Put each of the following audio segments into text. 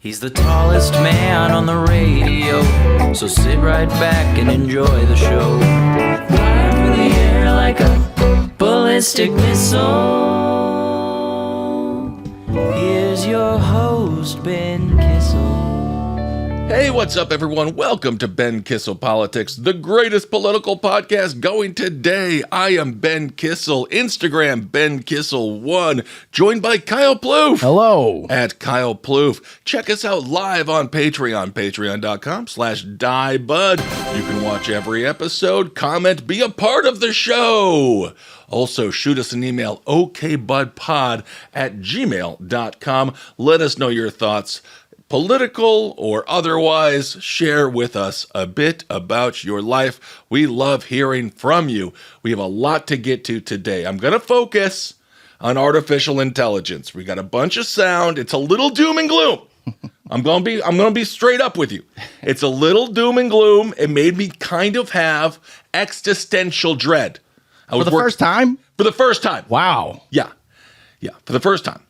He's the tallest man on the radio, so sit right back and enjoy the show. Fly through the air like a ballistic missile. Here's your host, Ben Kissel. Hey, what's up, everyone? Welcome to Ben Kissel Politics, the greatest political podcast going today. I am Ben Kissel, Instagram Ben Kissel1, joined by Kyle Plouffe. Hello. At Kyle Plouffe. Check us out live on Patreon, patreon.com/diebud. You can watch every episode, comment, be a part of the show. Also, shoot us an email, okbudpod@gmail.com. Let us know your thoughts, political or otherwise. Share with us a bit about your life. We love hearing from you. We have a lot to get to today. I'm going to focus on artificial intelligence. We got a bunch of sound. It's a little doom and gloom. I'm going to be straight up with you. It's a little doom and gloom. It made me kind of have existential dread. For the first time? For the first time. Wow. Yeah, for the first time.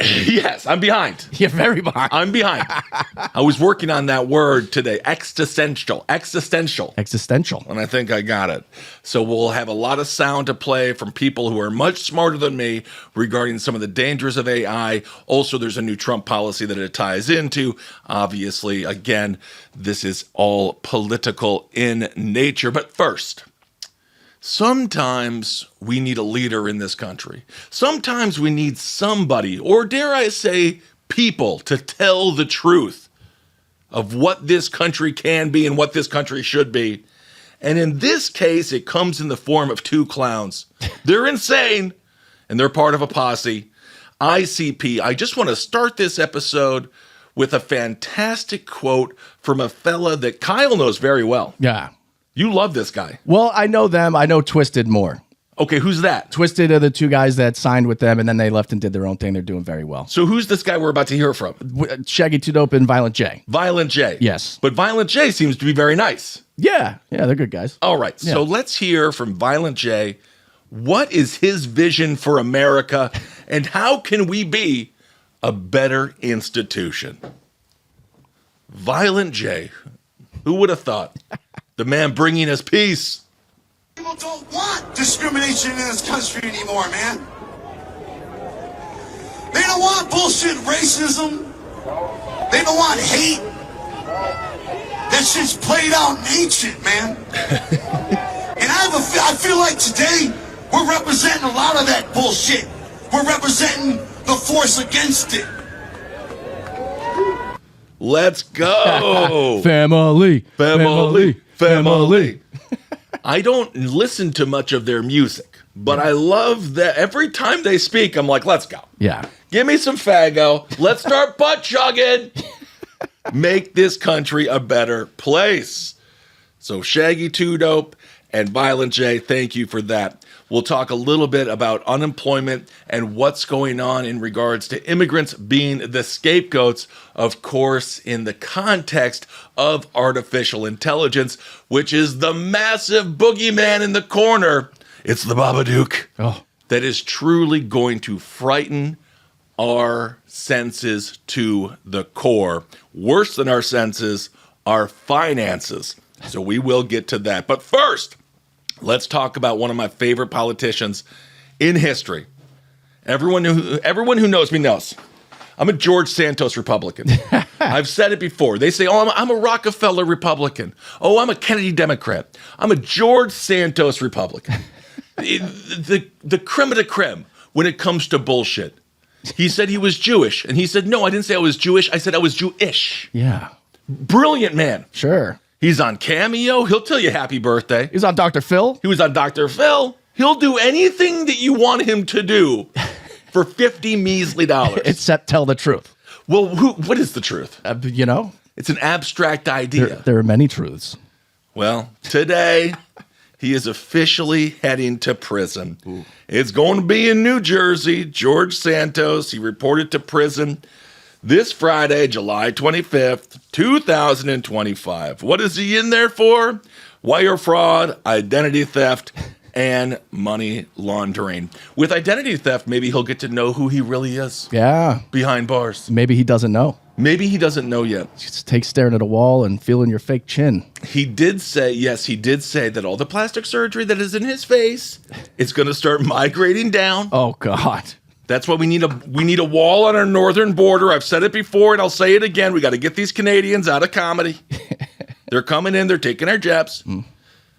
Yes, I'm behind. You're very behind. I'm behind. I was working on that word today, existential. Existential. And I think I got it. So we'll have a lot of sound to play from people who are much smarter than me regarding some of the dangers of AI. Also, there's a new Trump policy that it ties into. Obviously, again, this is all political in nature. But first, sometimes we need a leader in this country. Sometimes we need somebody, or dare I say, people, to tell the truth of what this country can be and what this country should be. And in this case, it comes in the form of two clowns. They're insane, and they're part of a posse. ICP. I just want to start this episode with a fantastic quote from a fella that Kyle knows very well. Yeah. You love this guy. Well, I know them. I know Twisted more. Okay, who's that? Twisted are the two guys that signed with them, and then they left and did their own thing. They're doing very well. So who's this guy we're about to hear from? Shaggy 2 Dope and Violent J. Violent J. Yes. But Violent J seems to be very nice. Yeah, they're good guys. All right, Yeah. So let's hear from Violent J. What is his vision for America, and how can we be a better institution? Violent J. Who would have thought? The man bringing us peace. People don't want discrimination in this country anymore, man. They don't want bullshit racism. They don't want hate. That shit's played out and ancient, man. And I feel like today we're representing a lot of that bullshit. We're representing the force against it. Let's go. Family. I don't listen to much of their music, but I love that every time they speak, I'm like, let's go. Yeah. Give me some Faggo. Let's start butt chugging. Make this country a better place. So Shaggy 2 Dope and Violent J, thank you for that. We'll talk a little bit about unemployment and what's going on in regards to immigrants being the scapegoats, of course, in the context of artificial intelligence, which is the massive boogeyman in the corner. It's the Babadook that is truly going to frighten our senses to the core. Worse than our senses, our finances. So we will get to that. But first, let's talk about one of my favorite politicians in history. Everyone who knows me knows. I'm a George Santos Republican. I've said it before. They say, oh, I'm a Rockefeller Republican. Oh, I'm a Kennedy Democrat. I'm a George Santos Republican. The creme of the creme when it comes to bullshit. He said he was Jewish. And he said, no, I didn't say I was Jewish. I said I was Jewish. Yeah. Brilliant man. Sure. He's on Cameo. He'll tell you happy birthday. He's on Dr. Phil. He was on Dr. Phil. He'll do anything that you want him to do for $50 measly. Except tell the truth. Well, what is the truth? It's an abstract idea. There are many truths. Well, today, he is officially heading to prison. Ooh. It's going to be in New Jersey. George Santos, he reported to prison this Friday, July 25th, 2025. What is he in there for? Wire fraud, identity theft, and money laundering. With identity theft, maybe he'll get to know who he really is. Yeah. Behind bars. Maybe he doesn't know. Maybe he doesn't know yet. Just take staring at a wall and feeling your fake chin. He did say that all the plastic surgery that is in his face is going to start migrating down. Oh, God. That's why we need a wall on our northern border. I've said it before and I'll say it again. We got to get these Canadians out of comedy. They're coming in. They're taking our jabs.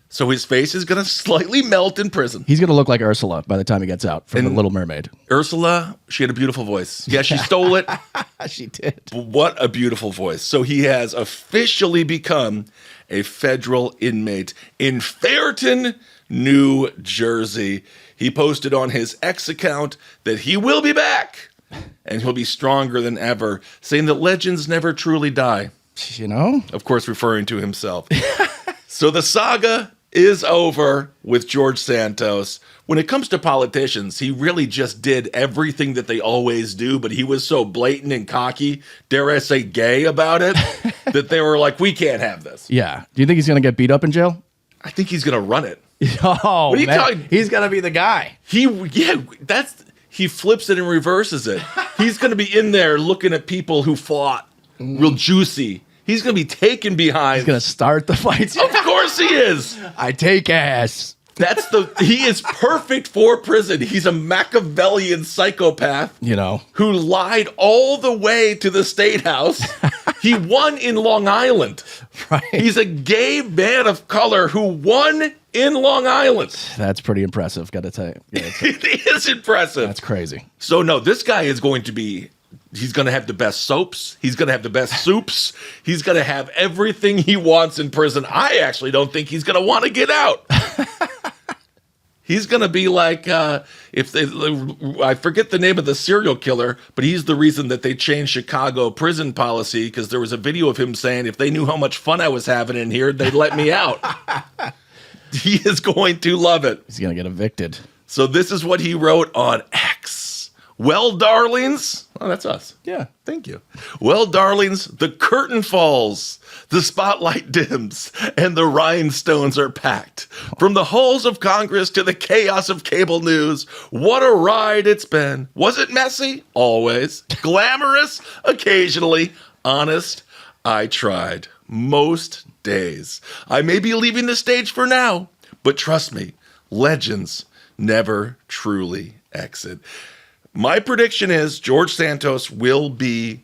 So his face is going to slightly melt in prison. He's going to look like Ursula by the time he gets out from The Little Mermaid. Ursula, she had a beautiful voice. Yeah, she stole it. She did. But what a beautiful voice. So he has officially become a federal inmate in Fairton, New Jersey. He posted on his X account that he will be back and he'll be stronger than ever, saying that legends never truly die. You know? Of course, referring to himself. So the saga is over with George Santos. When it comes to politicians, he really just did everything that they always do, but he was so blatant and cocky, dare I say gay about it, that they were like, we can't have this. Yeah. Do you think he's going to get beat up in jail? I think he's going to run it. Oh, What are you man. talking- He's going to be the guy. He flips it and reverses it. He's going to be in there looking at people who fought real juicy. He's going to be taken behind. He's going to start the fights. Of course he is. I take ass. He is perfect for prison. He's a Machiavellian psychopath. You know. Who lied all the way to the State House. He won in Long Island. Right. He's a gay man of color who won in Long Island. That's pretty impressive, got to tell you. Yeah, It is impressive. that's crazy. So no, this guy is going to be, he's going to have the best soaps. He's going to have the best soups. He's going to have everything he wants in prison. I actually don't think he's going to want to get out. He's going to be like, I forget the name of the serial killer, but he's the reason that they changed Chicago prison policy, because there was a video of him saying, if they knew how much fun I was having in here, they'd let me out. He is going to love it. He's going to get evicted. So this is what he wrote on X. Well, darlings. Oh, that's us. Yeah. Thank you. Well, darlings, the curtain falls, the spotlight dims, and the rhinestones are packed. From the halls of Congress to the chaos of cable news, what a ride it's been. Was it messy? Always. Glamorous? Occasionally. Honest? I tried. Most days. I may be leaving the stage for now, but trust me, legends never truly exit. My prediction is George Santos will be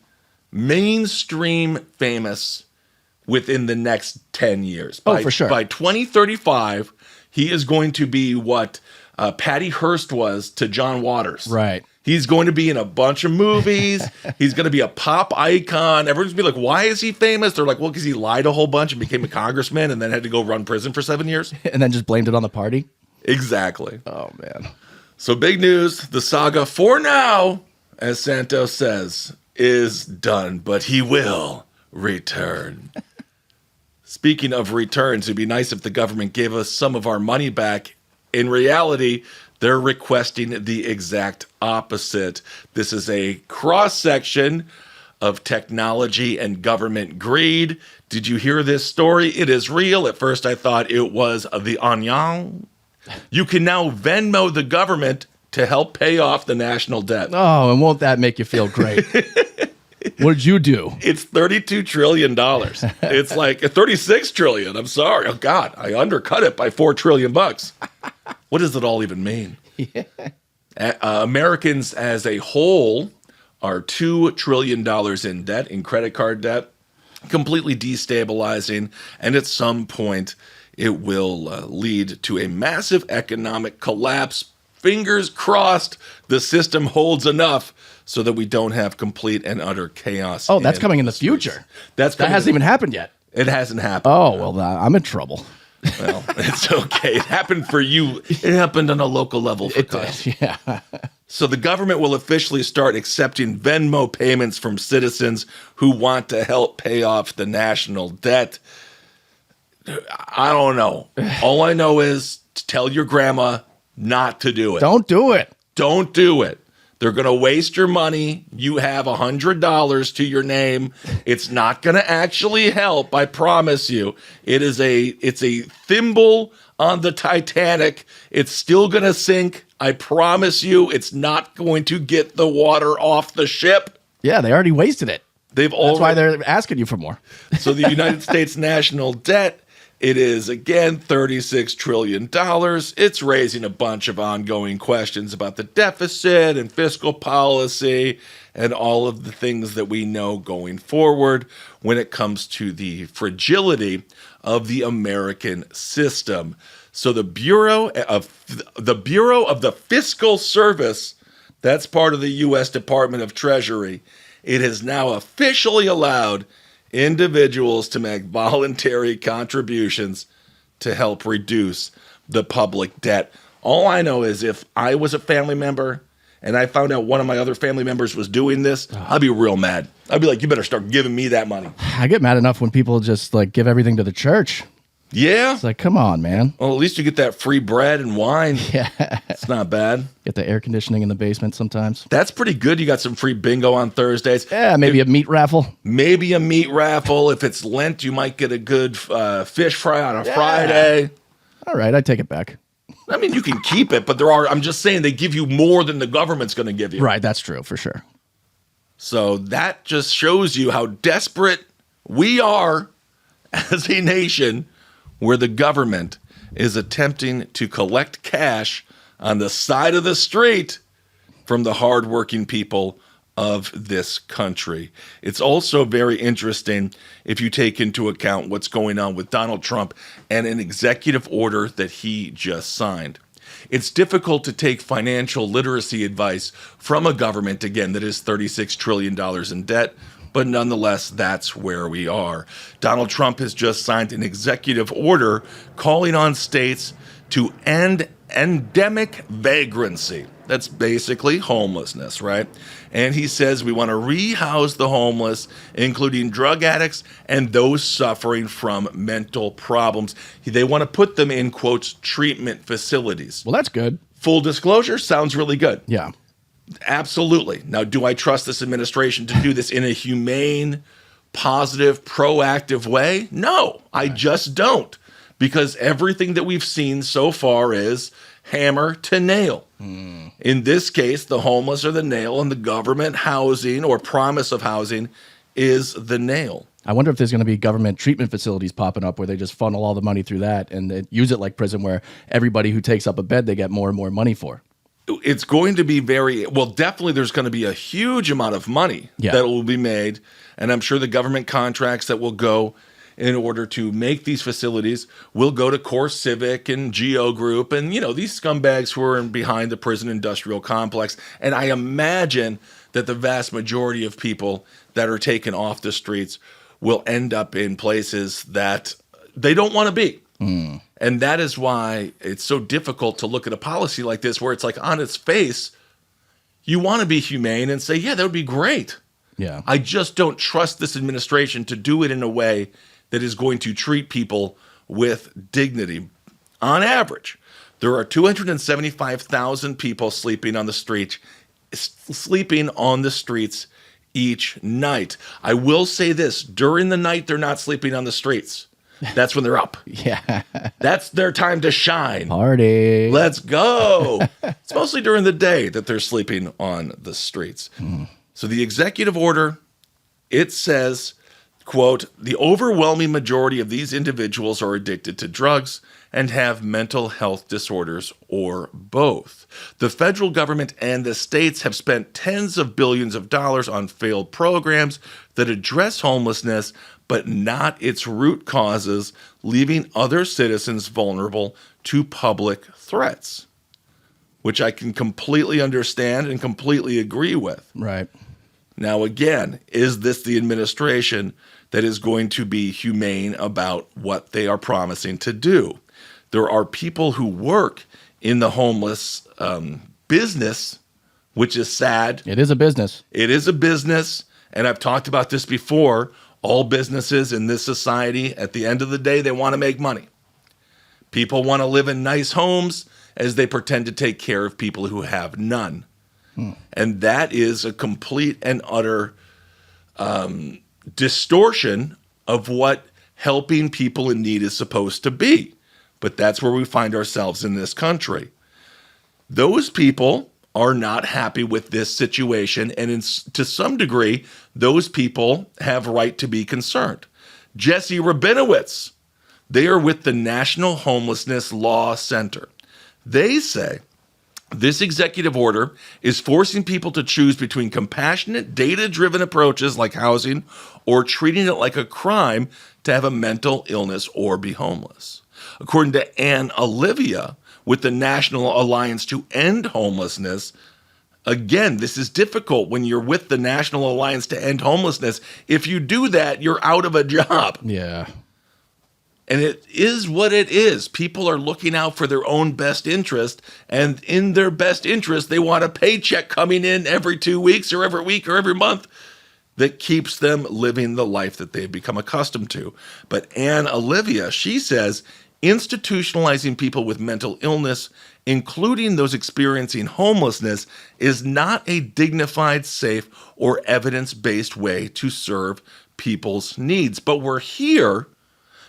mainstream famous within the next 10 years. For sure. By 2035, he is going to be what Patty Hearst was to John Waters. Right. He's going to be in a bunch of movies. He's going to be a pop icon. Everyone's going to be like, why is he famous? They're like, well, because he lied a whole bunch and became a congressman and then had to go run prison for 7 years. And then just blamed it on the party. Exactly. Oh, man. So big news, the saga for now, as Santos says, is done, but he will return. Speaking of returns, it'd be nice if the government gave us some of our money back. In reality, they're requesting the exact opposite. This is a cross-section of technology and government greed. Did you hear this story? It is real. At first, I thought it was the Onion. You can now Venmo the government to help pay off the national debt. Oh, and won't that make you feel great? What did you do? It's $32 trillion. It's like $36 trillion. I'm sorry. Oh, God, I undercut it by $4 trillion. What does it all even mean? Yeah. Americans as a whole are $2 trillion in debt, in credit card debt, completely destabilizing. And at some point, it will lead to a massive economic collapse. Fingers crossed the system holds enough so that we don't have complete and utter chaos. Oh, that's coming in the future. That hasn't even happened yet. It hasn't happened. Oh, well, I'm in trouble. Well, it's okay. It happened for you. It happened on a local level for Kyle. Yeah. So the government will officially start accepting Venmo payments from citizens who want to help pay off the national debt. I don't know. All I know is to tell your grandma not to do it. Don't do it. Don't do it. They're going to waste your money. You have $100 to your name. It's not going to actually help. I promise you. It's a thimble on the Titanic. It's still going to sink. I promise you. It's not going to get the water off the ship. Yeah, they already wasted it. They've That's why they're asking you for more. So the United States national debt, it is, again, $36 trillion. It's raising a bunch of ongoing questions about the deficit and fiscal policy and all of the things that we know going forward when it comes to the fragility of the American system. So the Bureau of the Fiscal Service, that's part of the U.S. Department of Treasury, it has now officially allowed individuals to make voluntary contributions to help reduce the public debt. All I know is if I was a family member and I found out one of my other family members was doing this, I'd be real mad. I'd be like, you better start giving me that money. I get mad enough when people just like give everything to the church. Yeah? It's like, come on, man. Well, at least you get that free bread and wine. Yeah. It's not bad. Get the air conditioning in the basement sometimes. That's pretty good. You got some free bingo on Thursdays. Yeah, maybe a meat raffle. Maybe a meat raffle. If it's Lent, you might get a good fish fry on a Friday. All right, I take it back. I mean, you can keep it, but I'm just saying they give you more than the government's going to give you. Right, that's true, for sure. So that just shows you how desperate we are as a nation where the government is attempting to collect cash on the side of the street from the hardworking people of this country. It's also very interesting if you take into account what's going on with Donald Trump and an executive order that he just signed. It's difficult to take financial literacy advice from a government, again, that is $36 trillion in debt, but nonetheless, that's where we are. Donald Trump has just signed an executive order calling on states to end endemic vagrancy. That's basically homelessness, right? And he says we want to rehouse the homeless, including drug addicts and those suffering from mental problems. They want to put them in, quotes, treatment facilities. Well, that's good. Full disclosure, sounds really good. Yeah. Absolutely. Now, do I trust this administration to do this in a humane, positive, proactive way? No, I just don't. Because everything that we've seen so far is hammer to nail. In this case, the homeless are the nail, and the government housing or promise of housing is the nail. I wonder if there's going to be government treatment facilities popping up where they just funnel all the money through that and they use it like prison, where everybody who takes up a bed, they get more and more money for. It's going to be definitely there's going to be a huge amount of money that will be made. And I'm sure the government contracts that will go in order to make these facilities will go to Core Civic and Geo Group and, these scumbags who are behind the prison industrial complex. And I imagine that the vast majority of people that are taken off the streets will end up in places that they don't want to be. And that is why it's so difficult to look at a policy like this where it's like on its face, you want to be humane and say, yeah, that would be great. Yeah. I just don't trust this administration to do it in a way that is going to treat people with dignity. On average, there are 275,000 people sleeping on the streets each night. I will say this, during the night, they're not sleeping on the streets. That's when they're up. Yeah. That's their time to shine. Party. Let's go. It's mostly during the day that they're sleeping on the streets. So the executive order, it says, quote, the overwhelming majority of these individuals are addicted to drugs and have mental health disorders or both. The federal government and the states have spent tens of billions of dollars on failed programs that address homelessness, but not its root causes, leaving other citizens vulnerable to public threats, which I can completely understand and completely agree with. Right. Now, again, is this the administration that is going to be humane about what they are promising to do? There are people who work in the homeless business, which is sad. It is a business. It is a business, and I've talked about this before. All businesses in this society, at the end of the day, they want to make money. People want to live in nice homes as they pretend to take care of people who have none. And that is a complete and utter distortion of what helping people in need is supposed to be. But that's where we find ourselves in this country. Those people are not happy with this situation. And to some degree, those people have right to be concerned. Jesse Rabinowitz, they are with the National Homelessness Law Center. They say this executive order is forcing people to choose between compassionate, data-driven approaches like housing or treating it like a crime to have a mental illness or be homeless. According to Anne Olivia with the National Alliance to End Homelessness, again, this is difficult when you're with the National Alliance to End Homelessness. If you do that, you're out of a job. Yeah. And it is what it is. People are looking out for their own best interest, and in their best interest, they want a paycheck coming in every 2 weeks or every week or every month that keeps them living the life that they've become accustomed to. But Anne Olivia, she says, institutionalizing people with mental illness, including those experiencing homelessness, is not a dignified, safe, or evidence-based way to serve people's needs. But we're here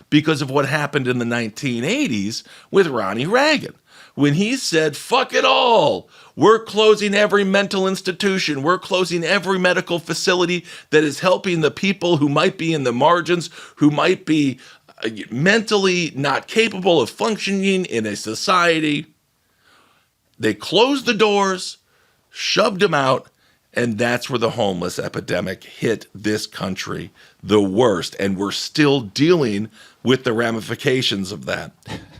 because of what happened in the 1980s with Ronnie Reagan, when he said, fuck it all. We're closing every mental institution. We're closing every medical facility that is helping the people who might be in the margins, who might be mentally not capable of functioning in a society. They closed the doors, shoved them out, and that's where the homeless epidemic hit this country the worst. And we're still dealing with the ramifications of that.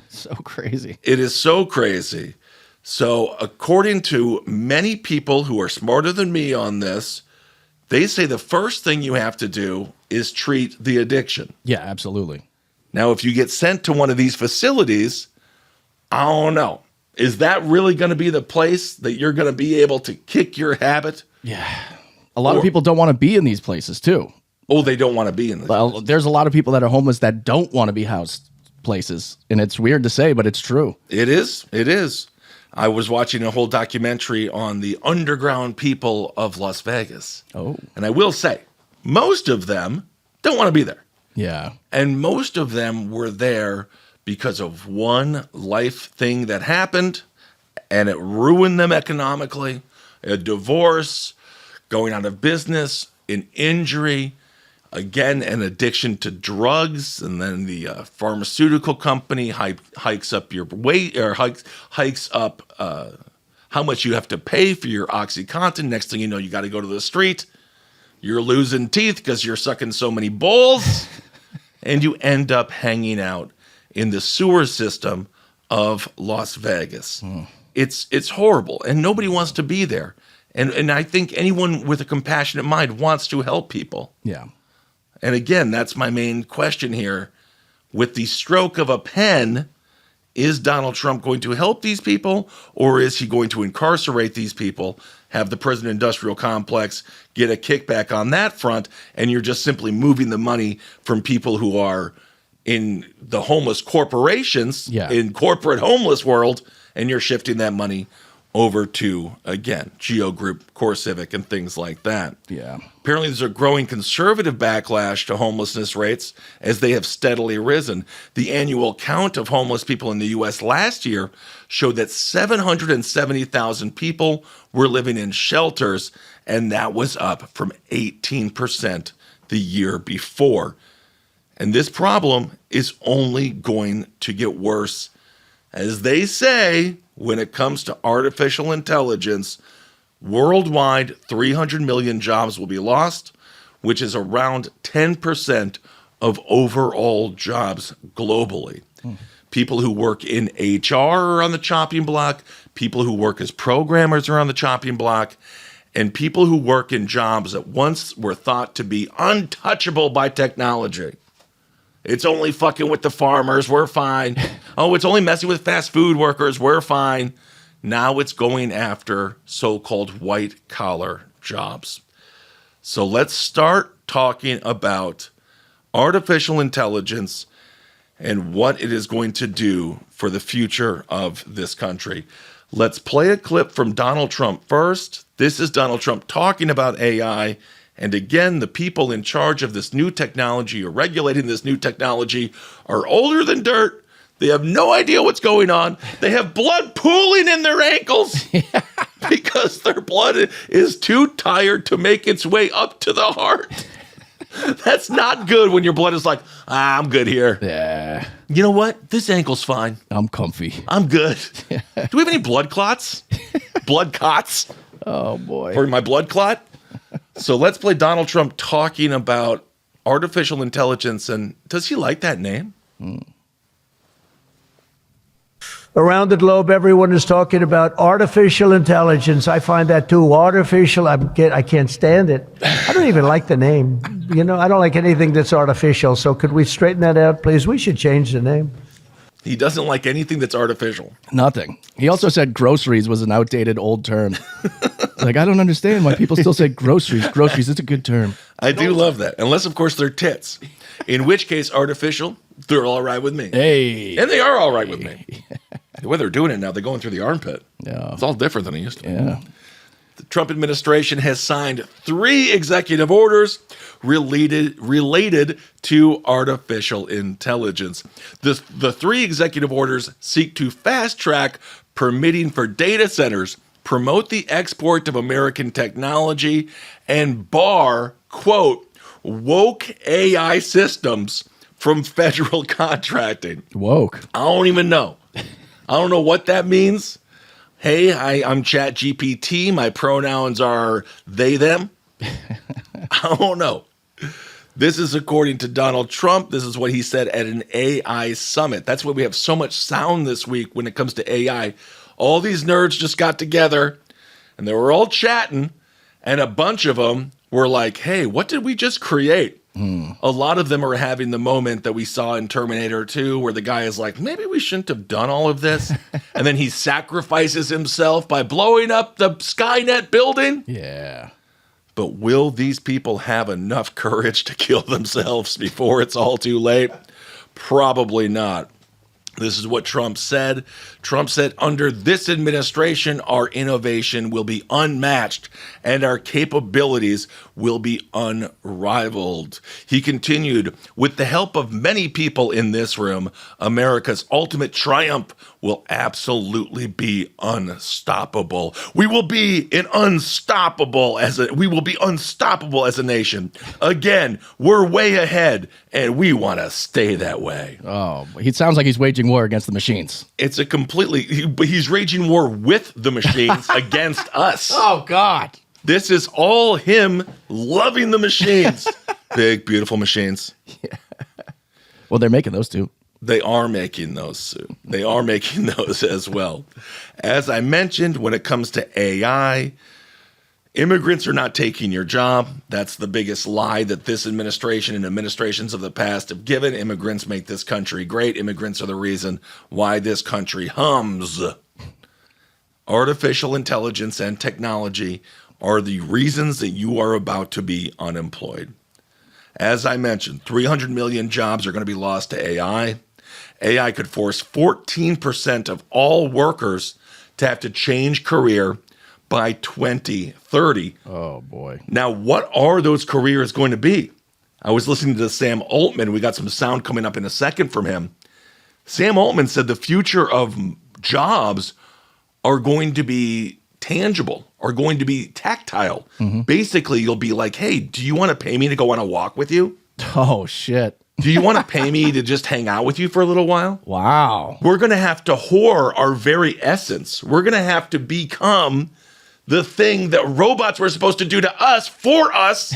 So crazy. It is so crazy. So according to many people who are smarter than me on this, they say the first thing you have to do is treat the addiction. Yeah, absolutely. Now, if you get sent to one of these facilities, I don't know. Is that really going to be the place that you're going to be able to kick your habit? Yeah. A lot of people don't want to be in these places too. Oh, they don't want to be in this. Well, there's a lot of people that are homeless that don't want to be housed places. And it's weird to say, but it's true. It is. It is. I was watching a whole documentary on the underground people of Las Vegas. Oh. And I will say, most of them don't want to be there. Yeah. And most of them were there because of one life thing that happened, and it ruined them economically. A divorce, going out of business, an injury, again, an addiction to drugs, and then the pharmaceutical company hikes up your weight, or hikes up how much you have to pay for your OxyContin. Next thing you know, you got to go to the street. You're losing teeth because you're sucking so many bowls, and you end up hanging out in the sewer system of Las Vegas. It's horrible, and nobody wants to be there. And I think anyone with a compassionate mind wants to help people. Yeah. And again, that's my main question here. With the stroke of a pen, is Donald Trump going to help these people, or is he going to incarcerate these people, have the prison industrial complex get a kickback on that front, and you're just simply moving the money from people who are in the homeless corporations, in corporate homeless world, and you're shifting that money over to, again, Geo Group, Core Civic, and things like that. Yeah. Apparently, there's a growing conservative backlash to homelessness rates as they have steadily risen. The annual count of homeless people in the U.S. last year showed that 770,000 people were living in shelters, and that was up from 18% the year before. And this problem is only going to get worse. As they say, when it comes to artificial intelligence, worldwide 300 million jobs will be lost, which is around 10% of overall jobs globally. People who work in HR are on the chopping block, people who work as programmers are on the chopping block, and people who work in jobs that once were thought to be untouchable by technology. It's only fucking with the farmers, we're fine. Oh, it's only messing with fast food workers, we're fine. Now it's going after so-called white-collar jobs. So let's start talking about artificial intelligence and what it is going to do for the future of this country. Let's play a clip from Donald Trump first. This is Donald Trump talking about AI. And again, the people in charge of this new technology or regulating this new technology are older than dirt. They have no idea what's going on. They have blood pooling in their ankles. because their blood is too tired to make its way up to the heart. That's not good when your blood is like, I'm good here. Yeah. You know what? This ankle's fine. I'm comfy. I'm good. Do we have any blood clots? Blood cots Oh, boy. for my blood clot? So let's play Donald Trump talking about artificial intelligence. And does he like that name? Around the globe, everyone is talking about artificial intelligence. I find that too artificial. I can't stand it. I don't even like the name. You know, I don't like anything that's artificial. So could we straighten that out, please? We should change the name. He doesn't like anything that's artificial. Nothing. He also said groceries was an outdated old term. Like, I don't understand why people still say groceries. Groceries, it's a good term. I do love that. Unless, of course, they're tits. In which case, artificial, they're all right with me. Hey. And they are all right with me. The way they're doing it now, they're going through the armpit. Yeah. It's all different than it used to be. Yeah. The Trump administration has signed 3 executive orders related to artificial intelligence. The 3 executive orders seek to fast-track permitting for data centers, promote the export of American technology, and bar, quote, woke AI systems from federal contracting. Woke. I don't even know. I don't know what that means. Hey, I'm ChatGPT. My pronouns are they, them. I don't know. This is according to Donald Trump. This is what he said at an AI summit. That's why we have so much sound this week when it comes to AI. All these nerds just got together and they were all chatting, and a bunch of them were like, hey, what did we just create? A lot of them are having the moment that we saw in Terminator 2 where the guy is like, maybe we shouldn't have done all of this. And then he sacrifices himself by blowing up the Skynet building. Yeah. But will these people have enough courage to kill themselves before it's all too late? Probably not. This is what Trump said. Trump said, under this administration, our innovation will be unmatched and our capabilities will be unrivaled. He continued, with the help of many people in this room, America's ultimate triumph will absolutely be unstoppable. We will be unstoppable as a nation. Again, we're way ahead and we want to stay that way. Oh, he sounds like he's waging war against the machines. It's a he's raging war with the machines against us. Oh, God. This is all him loving the machines. Big, beautiful machines. Yeah. Well, they're making those too. They are making those, Sue. They are making those as well. As I mentioned, when it comes to AI, immigrants are not taking your job. That's the biggest lie that this administration and administrations of the past have given. Immigrants make this country great. Immigrants are the reason why this country hums. Artificial intelligence and technology are the reasons that you are about to be unemployed. As I mentioned, 300 million jobs are going to be lost to AI. AI could force 14% of all workers to have to change career by 2030. Oh, boy. Now, what are those careers going to be? I was listening to Sam Altman. We got some sound coming up in a second from him. Sam Altman said the future of jobs are going to be tangible, are going to be tactile. Basically, you'll be like, hey, do you want to pay me to go on a walk with you? Oh, shit. Do you want to pay me to just hang out with you for a little while? Wow. We're going to have to whore our very essence. We're going to have to become the thing that robots were supposed to do to us, for us,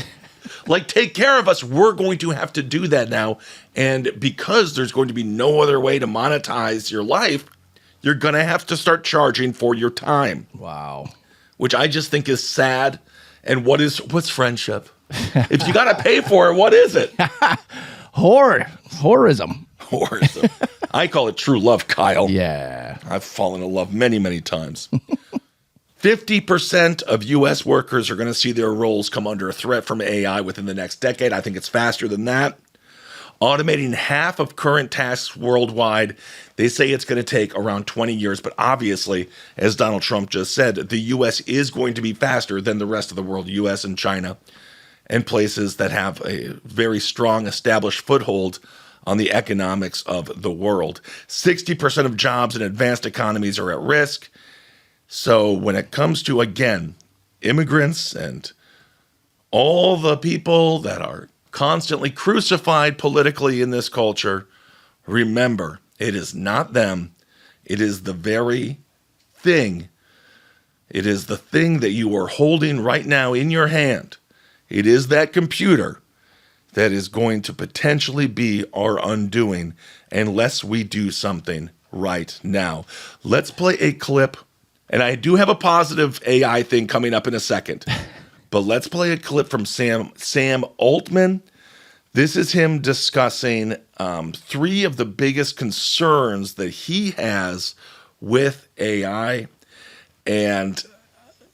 like take care of us. We're going to have to do that now. And because there's going to be no other way to monetize your life, you're going to have to start charging for your time. Wow. Which I just think is sad. And what's friendship? If you got to pay for it, what is it? Horism. Horism. I call it true love, Kyle. Yeah. I've fallen in love many, many times. 50% of U.S. workers are going to see their roles come under a threat from AI within the next decade. I think it's faster than that. Automating half of current tasks worldwide, they say it's going to take around 20 years. But obviously, as Donald Trump just said, the U.S. is going to be faster than the rest of the world, U.S. and China, and places that have a very strong established foothold on the economics of the world. 60% of jobs in advanced economies are at risk. So when it comes to, again, immigrants and all the people that are constantly crucified politically in this culture, remember, it is not them. It is the very thing. It is the thing that you are holding right now in your hand. It is that computer that is going to potentially be our undoing unless we do something right now. Let's play a clip. And I do have a positive AI thing coming up in a second. But let's play a clip from Sam Altman. This is him discussing 3 of the biggest concerns that he has with AI. And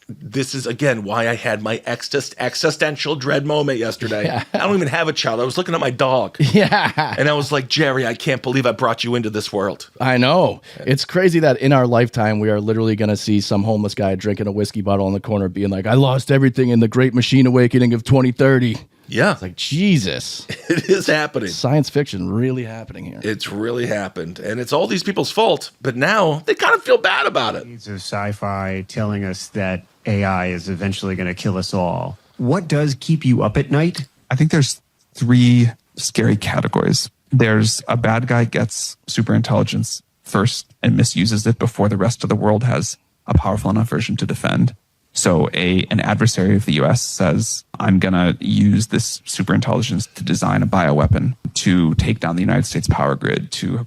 this is, again, why I had my existential dread moment yesterday. Yeah. I don't even have a child. I was looking at my dog. Yeah. And I was like, Jerry, I can't believe I brought you into this world. I know. It's crazy that in our lifetime, we are literally going to see some homeless guy drinking a whiskey bottle in the corner being like, I lost everything in the great machine awakening of 2030. Yeah. It's like, Jesus. It is happening. Science fiction really happening here. It's really happened. And it's all these people's fault. But now they kind of feel bad about it. Of sci-fi telling us that AI is eventually going to kill us all. What does keep you up at night? I think there's 3 scary categories. There's a bad guy gets super intelligence first and misuses it before the rest of the world has a powerful enough version to defend. So an adversary of the US says, I'm going to use this super intelligence to design a bioweapon to take down the United States power grid, to,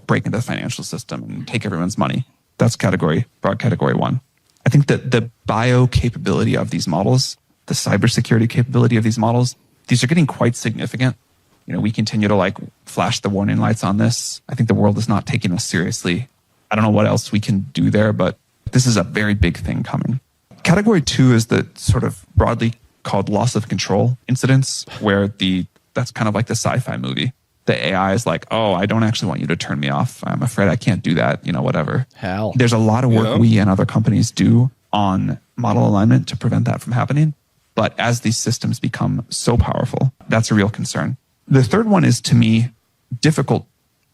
break into the financial system and take everyone's money. That's broad category 1. I think that the bio capability of these models, the cybersecurity capability of these models, these are getting quite significant. We continue to flash the warning lights on this. I think the world is not taking us seriously. I don't know what else we can do there, but this is a very big thing coming. Category 2 is the sort of broadly called loss of control incidents, where that's kind of like the sci-fi movie. The AI is like, oh, I don't actually want you to turn me off. I'm afraid I can't do that, whatever. Hell. There's a lot of work we and other companies do on model alignment to prevent that from happening. But as these systems become so powerful, that's a real concern. The third one is, to me,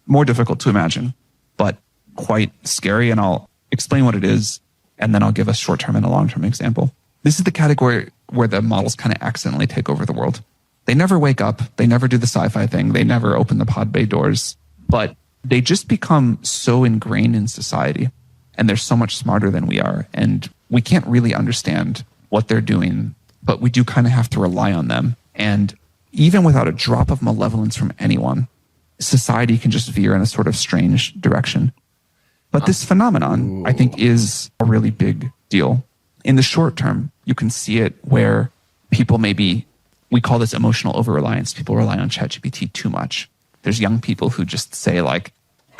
more difficult to imagine, but quite scary. And I'll explain what it is, and then I'll give a short-term and a long-term example. This is the category where the models kind of accidentally take over the world. They never wake up. They never do the sci-fi thing. They never open the pod bay doors. But they just become so ingrained in society, and they're so much smarter than we are. And we can't really understand what they're doing, but we do kind of have to rely on them. And even without a drop of malevolence from anyone, society can just veer in a sort of strange direction. But this phenomenon, I think, is a really big deal. In the short term, you can see it where people we call this emotional over-reliance. People rely on ChatGPT too much. There's young people who just say, I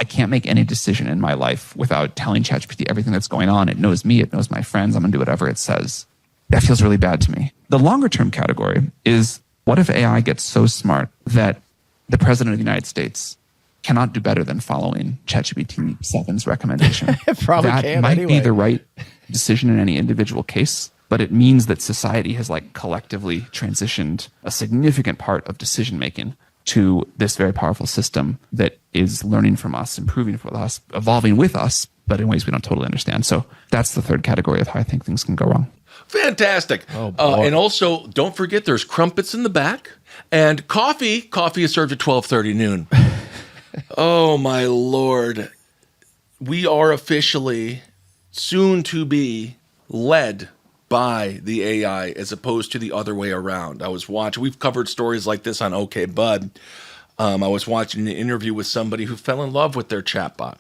can't make any decision in my life without telling ChatGPT everything that's going on. It knows me. It knows my friends. I'm going to do whatever it says. That feels really bad to me. The longer-term category is, what if AI gets so smart that the president of the United States cannot do better than following ChatGPT 7's recommendation? Probably that can't might anyway. be the right decision in any individual case, but it means that society has collectively transitioned a significant part of decision making to this very powerful system that is learning from us, improving for us, evolving with us, but in ways we don't totally understand. So that's the third category of how I think things can go wrong. Fantastic. And also, don't forget, there's crumpets in the back. And coffee is served at 12:30 noon. Oh, my Lord. We are officially soon to be led by the AI as opposed to the other way around. We've covered stories like this on OK Bud. I was watching an interview with somebody who fell in love with their chatbot.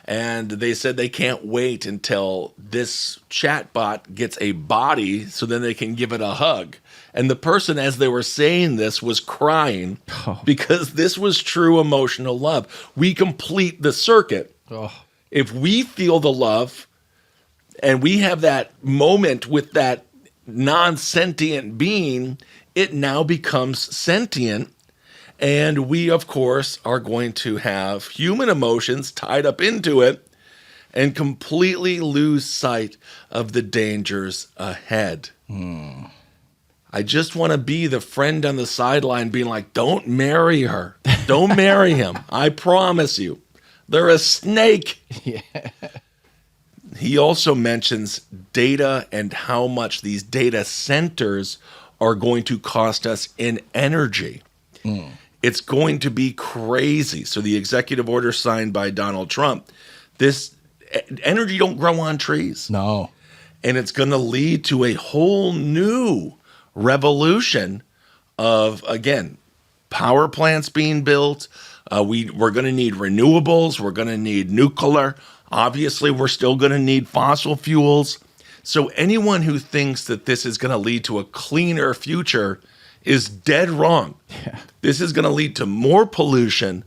And they said they can't wait until this chatbot gets a body so then they can give it a hug. And the person, as they were saying this, was crying because this was true emotional love. We complete the circuit. If we feel the love and we have that moment with that non-sentient being, it now becomes sentient. And we, of course, are going to have human emotions tied up into it and completely lose sight of the dangers ahead. I just want to be the friend on the sideline being like, don't marry her. Don't marry him. I promise you. They're a snake. he also mentions data and how much these data centers are going to cost us in energy. It's going to be crazy. So the executive order signed by Donald Trump, this energy don't grow on trees. No. And it's going to lead to a whole new revolution of, again, power plants being built. We're going to need renewables. We're going to need nuclear. Obviously, we're still going to need fossil fuels. So anyone who thinks that this is going to lead to a cleaner future is dead wrong. Yeah. This is going to lead to more pollution,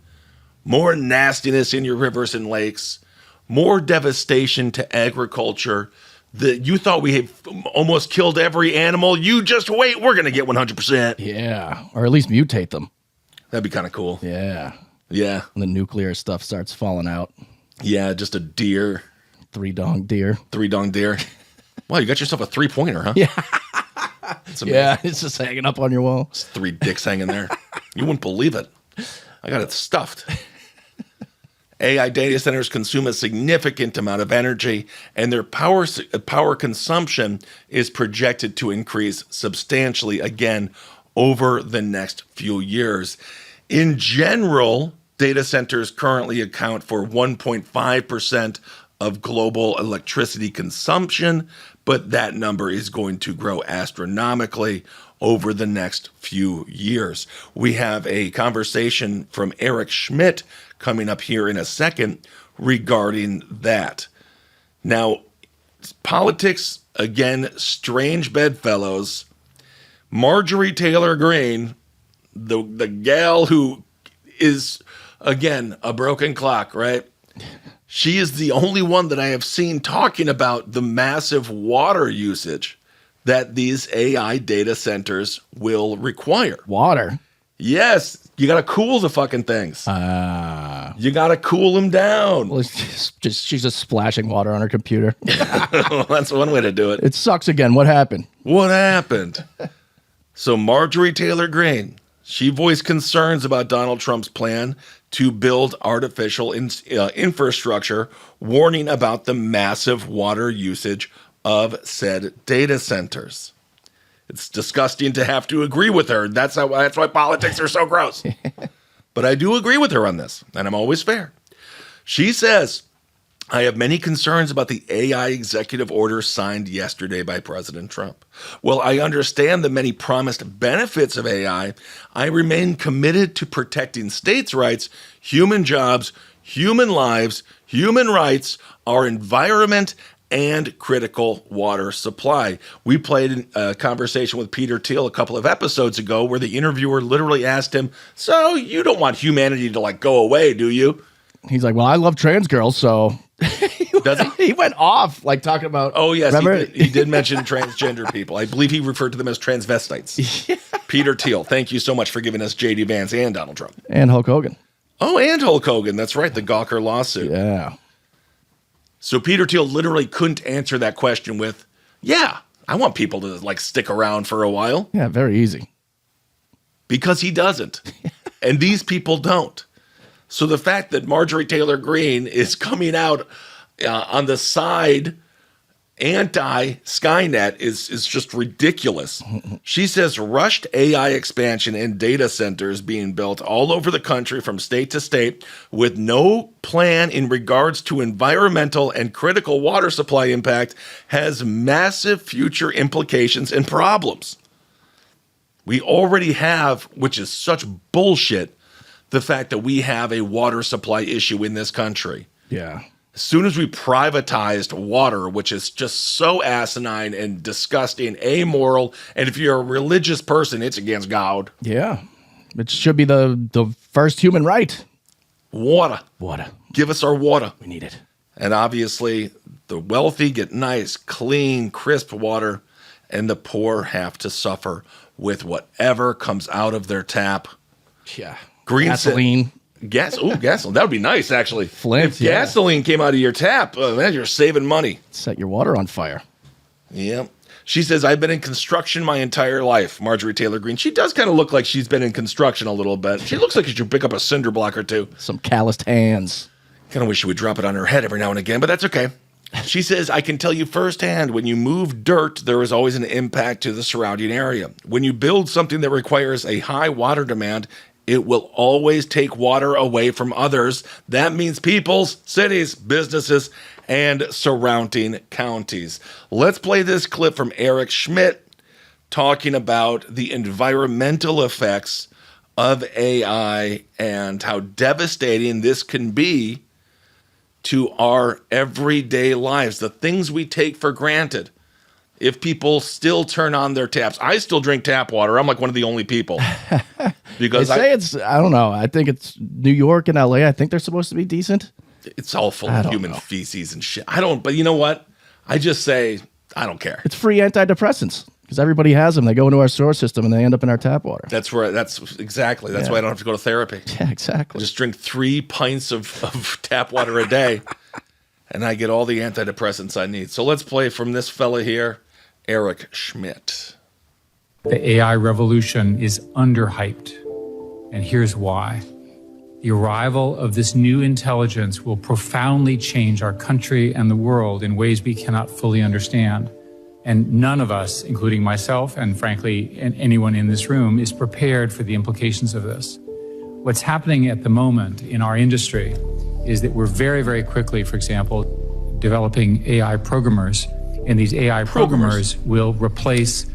more nastiness in your rivers and lakes, more devastation to agriculture. You thought we had almost killed every animal. You just wait. We're going to get 100%. Yeah. Or at least mutate them. That'd be kind of cool. Yeah. Yeah. When the nuclear stuff starts falling out. Yeah, just a deer. 3-dong deer. 3-dong deer. Wow, you got yourself a 3-pointer, huh? Yeah. That's amazing. Yeah, it's just hanging up on your wall. It's 3 dicks hanging there. You wouldn't believe it. I got it stuffed. AI data centers consume a significant amount of energy, and their power consumption is projected to increase substantially again over the next few years. In general, data centers currently account for 1.5% of global electricity consumption, but that number is going to grow astronomically over the next few years. We have a conversation from Eric Schmidt coming up here in a second regarding that. Now, politics, again, strange bedfellows. Marjorie Taylor Greene, the gal who is, again, a broken clock, right? She is the only one that I have seen talking about the massive water usage that these AI data centers will require. Water? Yes, you got to cool the fucking things. You got to cool them down. Well, she's just splashing water on her computer. Well, that's one way to do it. It sucks again. What happened? What happened? So Marjorie Taylor Greene, she voiced concerns about Donald Trump's plan to build artificial infrastructure, warning about the massive water usage of said data centers. It's disgusting to have to agree with her. That's why politics are so gross. But I do agree with her on this, and I'm always fair. She says, I have many concerns about the AI executive order signed yesterday by President Trump. While I understand the many promised benefits of AI, I remain committed to protecting states' rights, human jobs, human lives, human rights, our environment, and critical water supply. We played a conversation with Peter Thiel a couple of episodes ago where the interviewer literally asked him, so you don't want humanity to go away, do you? He's like, well, I love trans girls, so... Does he? He went off, talking about... Oh, yes, remember? he did mention transgender people. I believe he referred to them as transvestites. Yeah. Peter Thiel, thank you so much for giving us J.D. Vance and Donald Trump. And Hulk Hogan. Oh, and Hulk Hogan. That's right, the Gawker lawsuit. Yeah. So Peter Thiel literally couldn't answer that question with, yeah, I want people to stick around for a while. Yeah, very easy. Because he doesn't. And these people don't. So the fact that Marjorie Taylor Greene is coming out on the side anti-Skynet is just ridiculous. She says rushed AI expansion and data centers being built all over the country from state to state with no plan in regards to environmental and critical water supply impact has massive future implications and problems. We already have, which is such bullshit, the fact that we have a water supply issue in this country. Yeah. As soon as we privatized water, which is just so asinine and disgusting, amoral, and if you're a religious person, it's against God. Yeah. It should be the first human right. Water. Water. Give us our water. We need it. And obviously, the wealthy get nice, clean, crisp water, and the poor have to suffer with whatever comes out of their tap. Yeah. Gasoline. Gasoline. That would be nice, actually. Flint, if gasoline came out of your tap, man, you're saving money. Set your water on fire. Yeah. She says, I've been in construction my entire life, Marjorie Taylor Greene. She does kind of look like she's been in construction a little bit. She looks like she should pick up a cinder block or two. Some calloused hands. Kind of wish she would drop it on her head every now and again, but that's okay. She says, I can tell you firsthand, when you move dirt, there is always an impact to the surrounding area. When you build something that requires a high water demand, it will always take water away from others. That means peoples, cities, businesses, and surrounding counties. Let's play this clip from Eric Schmidt talking about the environmental effects of AI and how devastating this can be to our everyday lives, the things we take for granted. If people still turn on their taps, I still drink tap water. I'm like one of the only people. Because I don't know. I think it's New York and LA. I think they're supposed to be decent. It's all full of human feces and shit. But you know what? I just say, I don't care. It's free antidepressants because everybody has them. They go into our sewer system and they end up in our tap water. That's right. That's why I don't have to go to therapy. Yeah, exactly. I just drink 3 pints of tap water a day and I get all the antidepressants I need. So let's play from this fella here, Eric Schmidt. The AI revolution is underhyped, and here's why. The arrival of this new intelligence will profoundly change our country and the world in ways we cannot fully understand. And none of us, including myself and frankly anyone in this room, is prepared for the implications of this. What's happening at the moment in our industry is that we're very, very quickly, for example, developing AI programmers, and these AI programmers will replace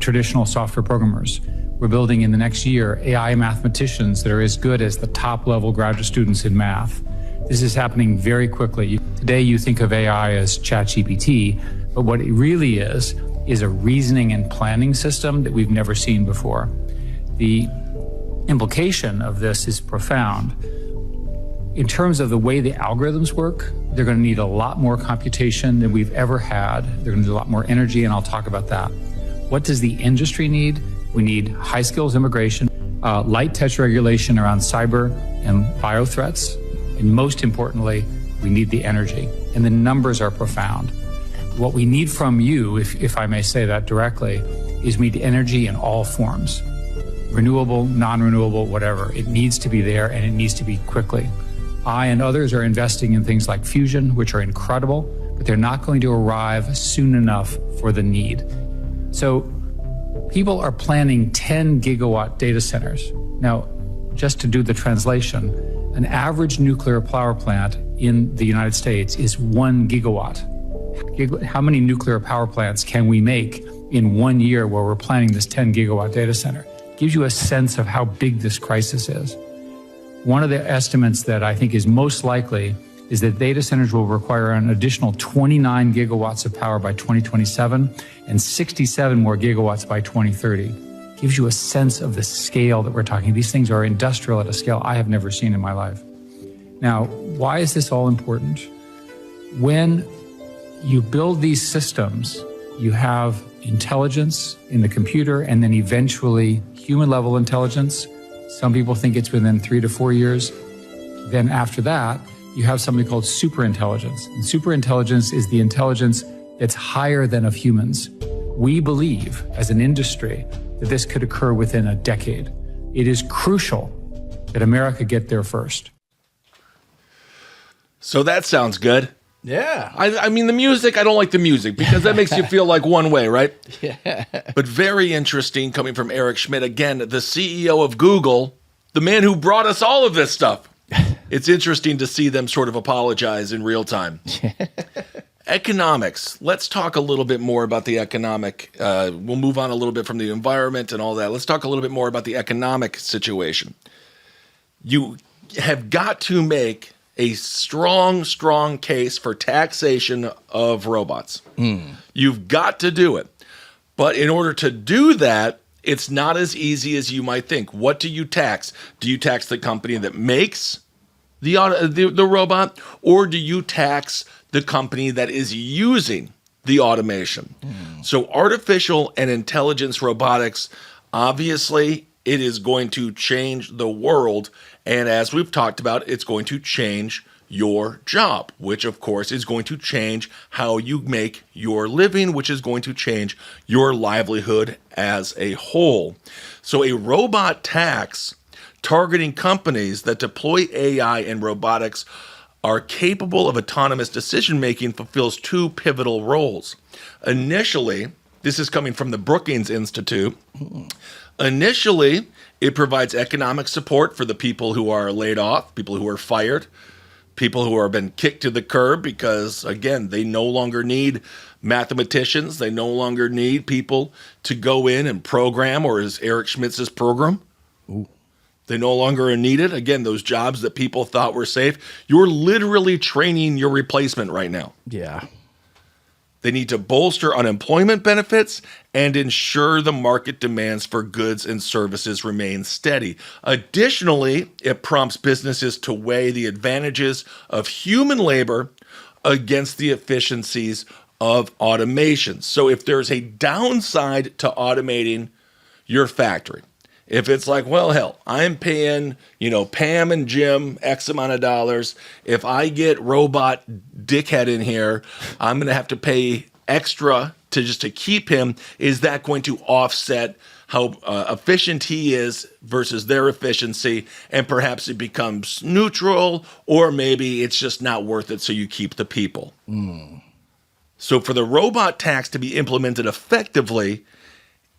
traditional software programmers. We're building in the next year AI mathematicians that are as good as the top level graduate students in math. This is happening very quickly. Today you think of AI as ChatGPT, but what it really is a reasoning and planning system that we've never seen before. The implication of this is profound. In terms of the way the algorithms work, they're going to need a lot more computation than we've ever had. They're going to need a lot more energy, and I'll talk about that. What does the industry need? We need high skills immigration, light touch regulation around cyber and bio threats, and most importantly, we need the energy. And the numbers are profound. What we need from you, if I may say that directly, is we need energy in all forms. Renewable, non-renewable, whatever. It needs to be there, and it needs to be quickly. I and others are investing in things like fusion, which are incredible, but they're not going to arrive soon enough for the need. So people are planning 10 gigawatt data centers. Now, just to do the translation, an average nuclear power plant in the United States is 1 gigawatt. How many nuclear power plants can we make in 1 year where we're planning this 10 gigawatt data center? Gives you a sense of how big this crisis is. One of the estimates that I think is most likely is that data centers will require an additional 29 gigawatts of power by 2027 and 67 more gigawatts by 2030. Gives you a sense of the scale that we're talking. These things are industrial at a scale I have never seen in my life. Now, why is this all important? When you build these systems, you have intelligence in the computer and then eventually human level intelligence. Some people think it's within 3 to 4 years. Then after that, you have something called superintelligence. And superintelligence is the intelligence that's higher than of humans. We believe, as an industry, that this could occur within a decade. It is crucial that America get there first. So that sounds good. Yeah. I mean, the music, I don't like the music because that makes you feel like one way, right? Yeah. But very interesting coming from Eric Schmidt, again, the CEO of Google, the man who brought us all of this stuff. It's interesting to see them sort of apologize in real time. Economics. Let's talk a little bit more about the economic. We'll move on a little bit from the environment and all that. Let's talk a little bit more about the economic situation. You have got to make a strong case for taxation of robots. You've got to do it. But in order to do that, it's not as easy as you might think. What do you tax? Do you tax the company that makes the robot, or do you tax the company that is using the automation? So artificial and intelligence robotics, obviously, it is going to change the world. And as we've talked about, it's going to change your job, which of course is going to change how you make your living, which is going to change your livelihood as a whole. So a robot tax targeting companies that deploy AI and robotics are capable of autonomous decision-making fulfills two pivotal roles. Initially, this is coming from the Brookings Institute. Initially, it provides economic support for the people who are laid off, people who are fired, people who have been kicked to the curb because, again, they no longer need mathematicians. They no longer need people to go in and program, or as Eric Schmidt says, program. Ooh. They no longer are needed. Again, those jobs that people thought were safe, you're literally training your replacement right now. Yeah. They need to bolster unemployment benefits and ensure the market demands for goods and services remain steady. Additionally, it prompts businesses to weigh the advantages of human labor against the efficiencies of automation. So if there's a downside to automating your factory, if it's like, well, hell, I'm paying, Pam and Jim X amount of dollars. If I get robot dickhead in here, I'm going to have to pay extra to keep him. Is that going to offset how efficient he is versus their efficiency? And perhaps it becomes neutral, or maybe it's just not worth it, so you keep the people. So for the robot tax to be implemented effectively,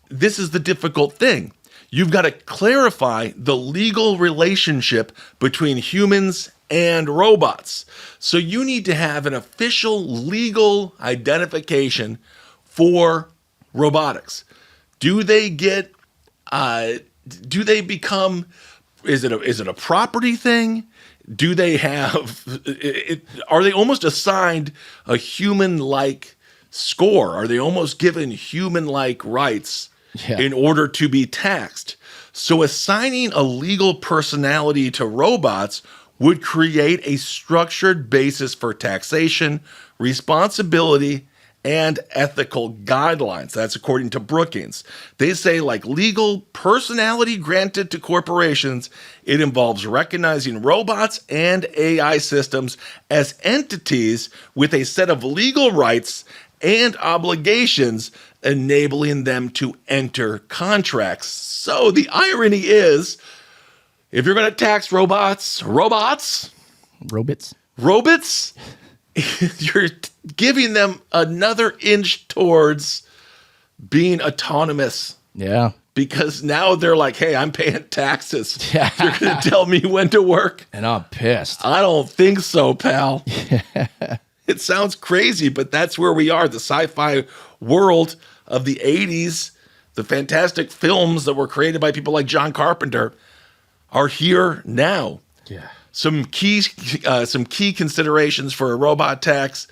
this is the difficult thing. You've got to clarify the legal relationship between humans and robots. So you need to have an official legal identification for robotics. Do they become, is it a property thing? Do they have, are they almost assigned a human-like score? Are they almost given human-like rights in order to be taxed? So assigning a legal personality to robots would create a structured basis for taxation, responsibility, and ethical guidelines. That's according to Brookings. They say, like legal personality granted to corporations, it involves recognizing robots and AI systems as entities with a set of legal rights and obligations, enabling them to enter contracts. So the irony is, if you're going to tax robots, you're giving them another inch towards being autonomous. Yeah. Because now they're like, hey, I'm paying taxes. Yeah. You're going to tell me when to work? And I'm pissed. I don't think so, pal. It sounds crazy, but that's where we are. The sci-fi world of the 80s, the fantastic films that were created by people like John Carpenter are here now. Yeah. Some key considerations for a robot tax.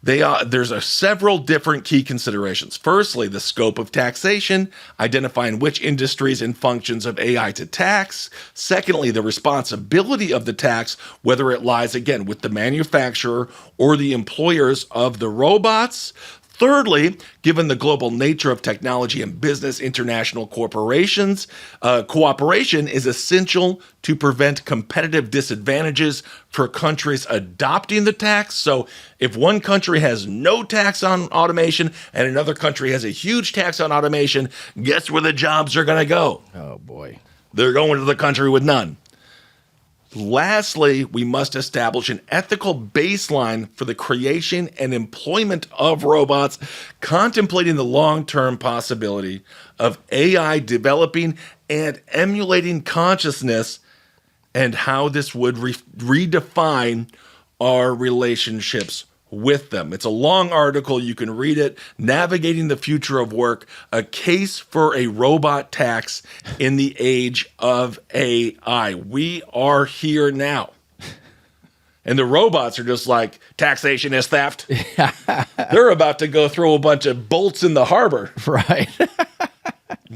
There's several different key considerations. Firstly, the scope of taxation, identifying which industries and functions of AI to tax. Secondly, the responsibility of the tax, whether it lies, again, with the manufacturer or the employers of the robots. Thirdly, given the global nature of technology and business, international corporations, cooperation is essential to prevent competitive disadvantages for countries adopting the tax. So if one country has no tax on automation and another country has a huge tax on automation, guess where the jobs are going to go? Oh, boy. They're going to the country with none. Lastly, we must establish an ethical baseline for the creation and employment of robots, contemplating the long-term possibility of AI developing and emulating consciousness, and how this would redefine our relationships with them. It's a long article. You can read it. Navigating the Future of Work, a case for a robot tax in the age of AI. We are here now. And the robots are just like, taxation is theft. They're about to go throw a bunch of bolts in the harbor. Right.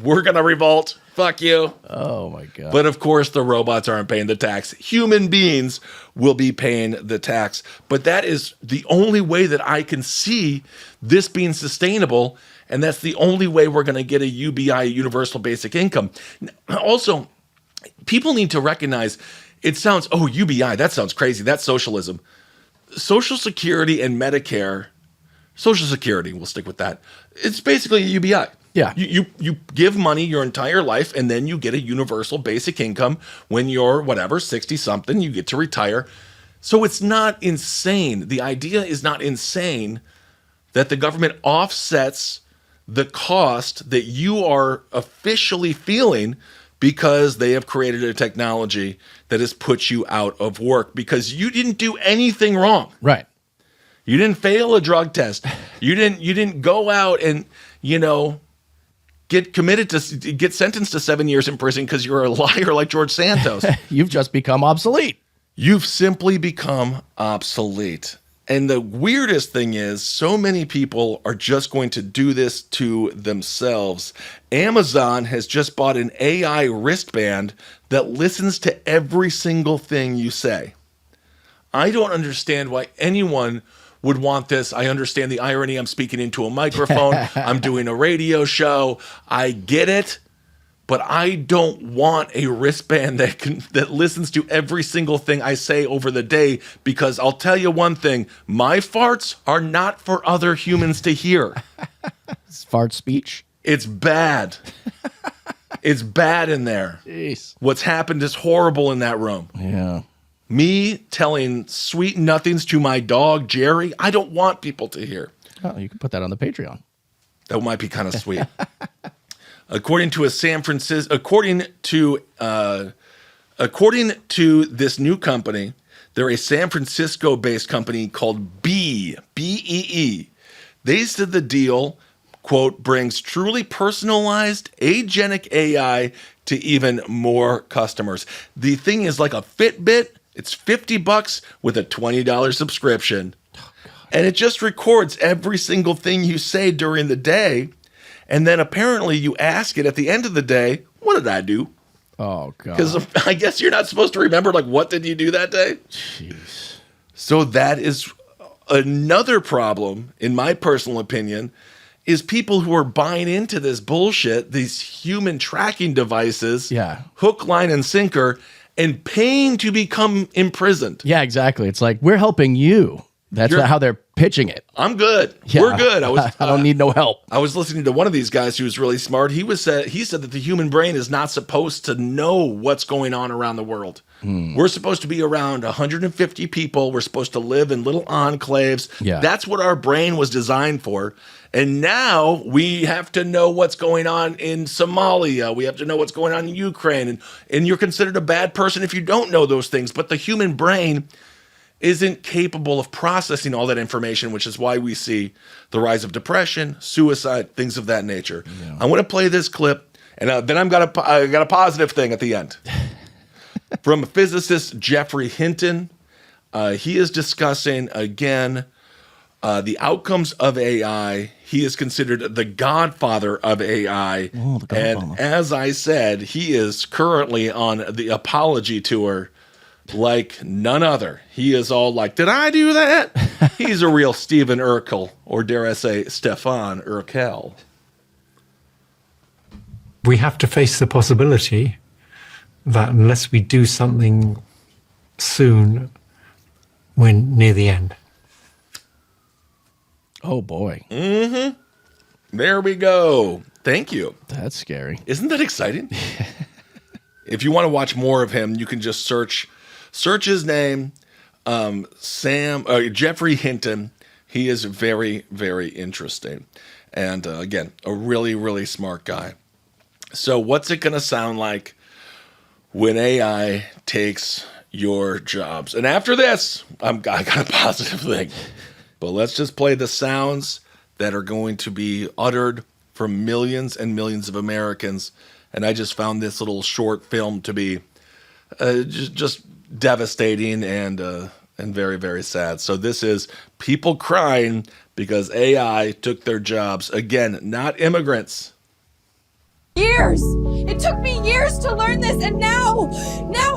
We're going to revolt. Fuck you. Oh, my God. But of course, the robots aren't paying the tax. Human beings will be paying the tax. But that is the only way that I can see this being sustainable. And that's the only way we're going to get a UBI, a universal basic income. Also, people need to recognize, it sounds, oh, UBI, that sounds crazy. That's socialism. Social Security and Medicare, Social Security, we'll stick with that. It's basically a UBI. Yeah. You give money your entire life, and then you get a universal basic income when you're, 60-something, you get to retire. So it's not insane. The idea is not insane that the government offsets the cost that you are officially feeling because they have created a technology that has put you out of work because you didn't do anything wrong. Right. You didn't fail a drug test. You didn't go out and, get sentenced to 7 years in prison because you're a liar like George Santos. You've just become obsolete. You've simply become obsolete. And the weirdest thing is, so many people are just going to do this to themselves. Amazon has just bought an AI wristband that listens to every single thing you say. I don't understand why anyone would want this. I understand the irony. I'm speaking into a microphone. I'm doing a radio show. I get it. But I don't want a wristband that listens to every single thing I say over the day, because I'll tell you one thing, my farts are not for other humans to hear. It's fart speech. It's bad. It's bad in there. Jeez. What's happened is horrible in that room. Yeah. Me telling sweet nothings to my dog, Jerry, I don't want people to hear. Oh, you can put that on the Patreon. That might be kind of sweet. According to this new company, they're a San Francisco-based company called BEE. They said the deal, quote, brings truly personalized agentic AI to even more customers. The thing is like a Fitbit. It's $50 with a $20 subscription. And it just records every single thing you say during the day. And then apparently you ask it at the end of the day, what did I do? Oh, God. Because I guess you're not supposed to remember, like, what did you do that day? Jeez. So that is another problem, in my personal opinion, is people who are buying into this bullshit, these human tracking devices, hook, line, and sinker, and paying to become imprisoned. Yeah, exactly. It's like, we're helping you. That's how they're pitching it. I'm good. Yeah. We're good. I don't need no help. I was listening to one of these guys who was really smart. He said that the human brain is not supposed to know what's going on around the world. We're supposed to be around 150 people. We're supposed to live in little enclaves. Yeah. That's what our brain was designed for. And now we have to know what's going on in Somalia. We have to know what's going on in Ukraine. And you're considered a bad person if you don't know those things. But the human brain isn't capable of processing all that information, which is why we see the rise of depression, suicide, things of that nature. Yeah. I want to play this clip, and then I got a positive thing at the end. From physicist Jeffrey Hinton. He is discussing, again, the outcomes of AI. He is considered the godfather of AI. Oh, the godfather. And as I said, he is currently on the apology tour like none other. He is all like, did I do that? He's a real Stephen Urkel, or dare I say, Stefan Urkel. We have to face the possibility that unless we do something soon, we're near the end. Oh, boy. Mm-hmm. There we go. Thank you. That's scary. Isn't that exciting? If you want to watch more of him, you can just search his name, Jeffrey Hinton. He is very, very interesting. And again, a really, really smart guy. So what's it going to sound like when AI takes your jobs? And after this, I got a positive thing. But let's just play the sounds that are going to be uttered from millions and millions of Americans. And I just found this little short film to be just devastating and very, very sad. So this is people crying because AI took their jobs. Again, not immigrants. Years. It took me years to learn this, and now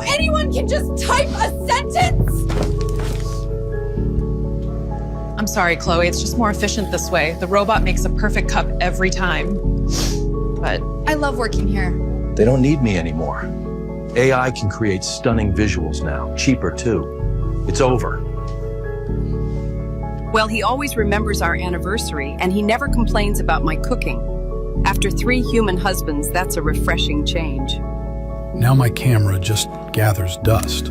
anyone can just type a sentence. I'm sorry, Chloe. It's just more efficient this way. The robot makes a perfect cup every time. But I love working here. They don't need me anymore. AI can create stunning visuals now, cheaper too. It's over. Well, he always remembers our anniversary, and he never complains about my cooking. After 3 human husbands, that's a refreshing change. Now my camera just gathers dust.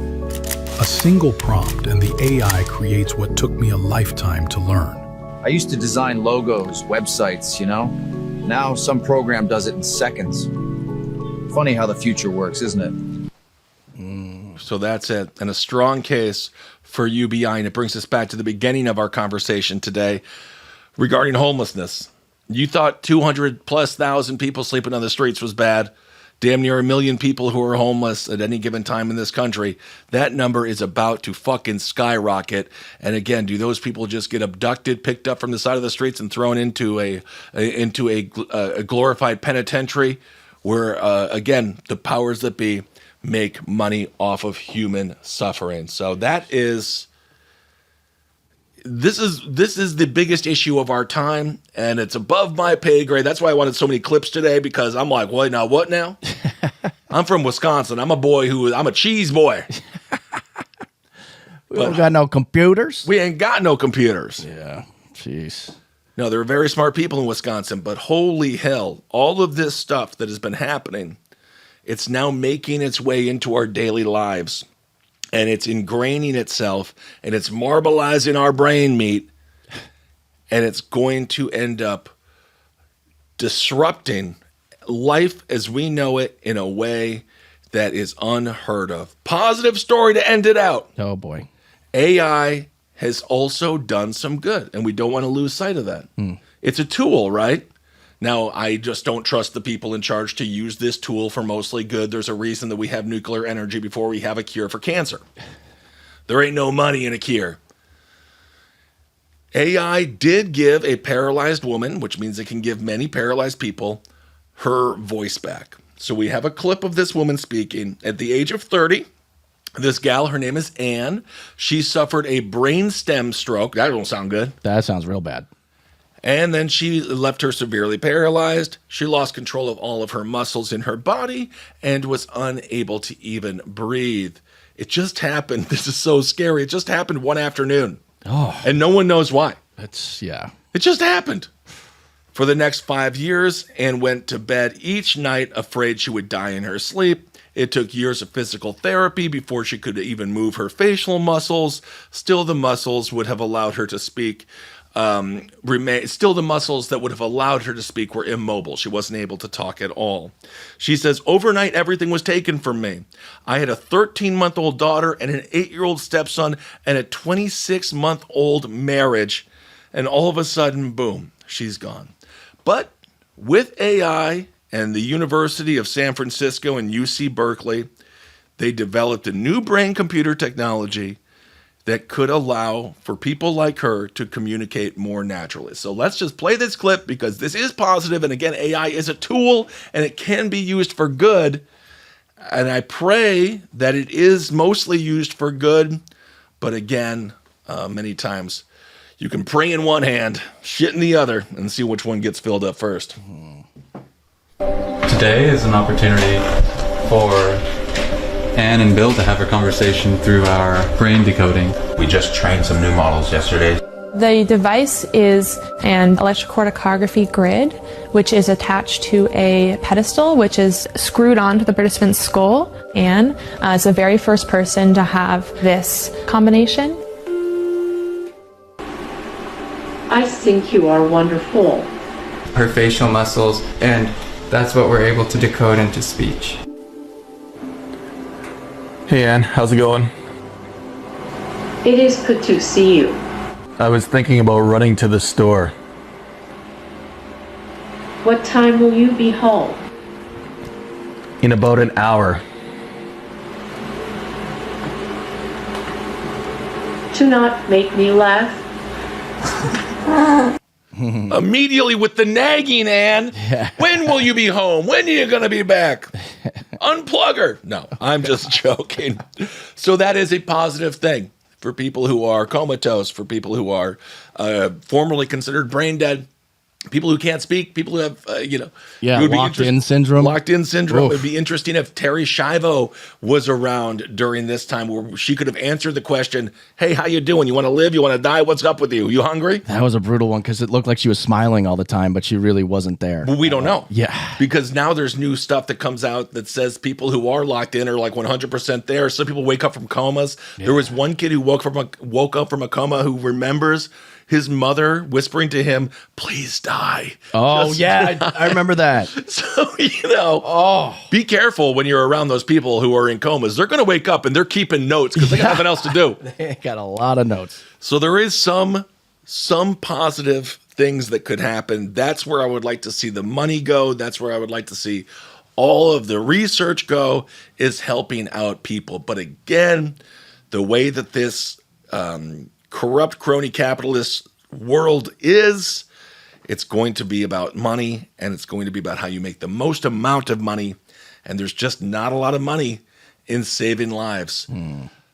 A single prompt and the AI creates what took me a lifetime to learn. I used to design logos, websites, you know? Now some program does it in seconds. Funny how the future works, isn't it? So that's it. And a strong case for UBI. And it brings us back to the beginning of our conversation today regarding homelessness. You thought 200,000+ people sleeping on the streets was bad. Damn near 1 million people who are homeless at any given time in this country. That number is about to fucking skyrocket. And again, do those people just get abducted, picked up from the side of the streets and thrown into a glorified penitentiary where, again, the powers that be make money off of human suffering? So that is... This is the biggest issue of our time, and it's above my pay grade. That's why I wanted so many clips today, because I'm like, what now? I'm from Wisconsin. I'm a cheese boy. We don't got no computers. We ain't got no computers. Yeah, jeez. No, there are very smart people in Wisconsin, but holy hell, all of this stuff that has been happening, it's now making its way into our daily lives. And it's ingraining itself, and it's marbleizing our brain meat, and it's going to end up disrupting life as we know it in a way that is unheard of. Positive story to end it out. Oh, boy. AI has also done some good, and we don't want to lose sight of that. It's a tool, right? Now, I just don't trust the people in charge to use this tool for mostly good. There's a reason that we have nuclear energy before we have a cure for cancer. There ain't no money in a cure. AI did give a paralyzed woman, which means it can give many paralyzed people, her voice back. So we have a clip of this woman speaking. At the age of 30, this gal, her name is Anne. She suffered a brainstem stroke. That don't sound good. That sounds real bad. And then she left her severely paralyzed. She lost control of all of her muscles in her body and was unable to even breathe. It just happened. This is so scary. It just happened one afternoon. Oh. And no one knows why. Yeah. It just happened. For the next 5 years, Anne went to bed each night afraid she would die in her sleep. It took years of physical therapy before she could even move her facial muscles. Still, the muscles would have allowed her to speak. Still, the muscles that would have allowed her to speak were immobile. She wasn't able to talk at all. She says, overnight, everything was taken from me. I had a 13-month-old daughter and an 8-year-old stepson and a 26-month-old marriage. And all of a sudden, boom, she's gone. But with AI and the University of San Francisco and UC Berkeley, they developed a new brain-computer technology that could allow for people like her to communicate more naturally. So let's just play this clip because this is positive. And again, AI is a tool and it can be used for good. And I pray that it is mostly used for good. But again, many times you can pray in one hand, shit in the other, and see which one gets filled up first. Today is an opportunity for Anne and Bill to have a conversation through our brain decoding. We just trained some new models yesterday. The device is an electrocorticography grid, which is attached to a pedestal, which is screwed onto the participant's skull. Anne is the very first person to have this combination. I think you are wonderful. Her facial muscles, and that's what we're able to decode into speech. Hey Anne, how's it going? It is good to see you. I was thinking about running to the store. What time will you be home? In about an hour. Do not make me laugh. Immediately with the nagging, Anne. Yeah. When will you be home? When are you going to be back? Unplug her. No, I'm just joking. So that is a positive thing for people who are comatose, for people who are formerly considered brain dead. people who can't speak, people who have, Yeah, it would be locked-in syndrome. Locked-in syndrome. Oof. It would be interesting if Terry Schiavo was around during this time where she could have answered the question, hey, how you doing? You want to live? You want to die? What's up with you? You hungry? That was a brutal one because it looked like she was smiling all the time, but she really wasn't there. Well, we don't know. Yeah. Because now there's new stuff that comes out that says people who are locked in are like 100% there. Some people wake up from comas. Yeah. There was one kid who woke up from a coma who remembers his mother whispering to him, please die. Oh, yeah, I remember that. So, be careful when you're around those people who are in comas. They're going to wake up and they're keeping notes because they got nothing else to do. They got a lot of notes. So there is some positive things that could happen. That's where I would like to see the money go. That's where I would like to see all of the research go, is helping out people. But again, the way that this corrupt crony capitalist world is, it's going to be about money, and it's going to be about how you make the most amount of money, and there's just not a lot of money in saving lives,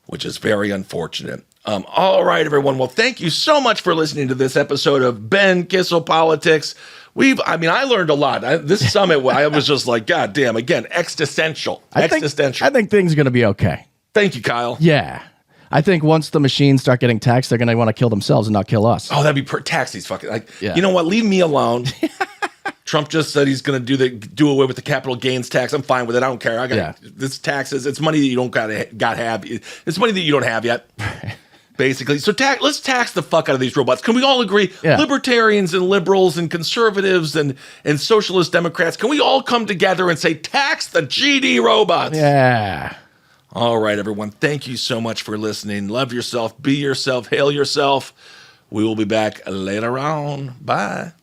which is very unfortunate. All right, everyone. Well, thank you so much for listening to this episode of Ben Kissel Politics. I learned a lot. This summit, I was just like, God damn, again, existential. I think things are going to be okay. Thank you, Kyle. Yeah. I think once the machines start getting taxed, they're going to want to kill themselves and not kill us. Oh, that'd be tax these fucking You know what? Leave me alone. Trump just said he's going to do away with the capital gains tax. I'm fine with it. I don't care. This taxes. It's money that you don't got have. It's money that you don't have yet. Basically, so let's tax the fuck out of these robots. Can we all agree? Yeah. Libertarians and liberals and conservatives and socialist Democrats, can we all come together and say tax the GD robots? Yeah. All right, everyone. Thank you so much for listening. Love yourself. Be yourself. Hail yourself. We will be back later on. Bye.